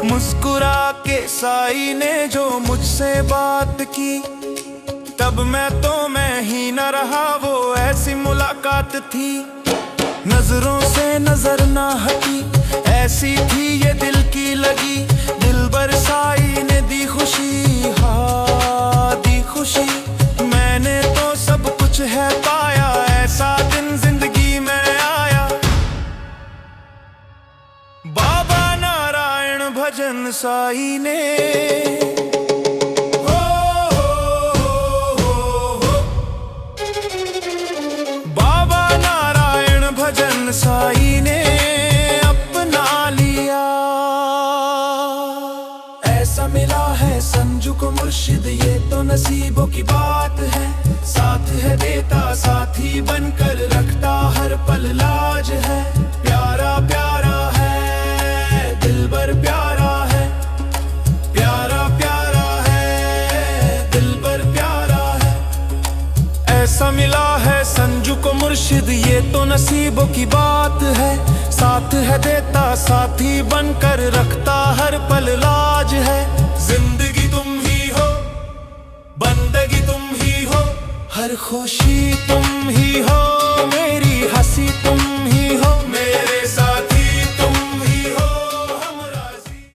मुस्कुरा के साई ने जो मुझसे बात की, तब मैं ही न रहा, वो ऐसी मुलाकात थी। नजरों से नजर ना हटी, ऐसी थी ये दिल की लगी। दिल बरसाई ने दी खुशी, हाँ दी खुशी। मैंने तो सब कुछ है पाया, ऐसा दिन जिंदगी में आया। बाबा नारायण भजन साई ने, साई ने अपना लिया। ऐसा मिला है संजू को मुर्शिद, ये तो नसीबों की बात है। साथ है देता, साथी बनकर रखता, हर पल लाज है। प्यारा प्यारा है, दिलबर प्यारा है। प्यारा प्यारा है, दिलबर प्यारा है। ऐसा मिला है संजू को मुर्शिद, ये तो नसीबों की बात है। साथ है देता, साथी बनकर रखता, हर पल लाज है। जिंदगी तुम ही हो, बंदगी तुम ही हो, हर खुशी तुम ही हो।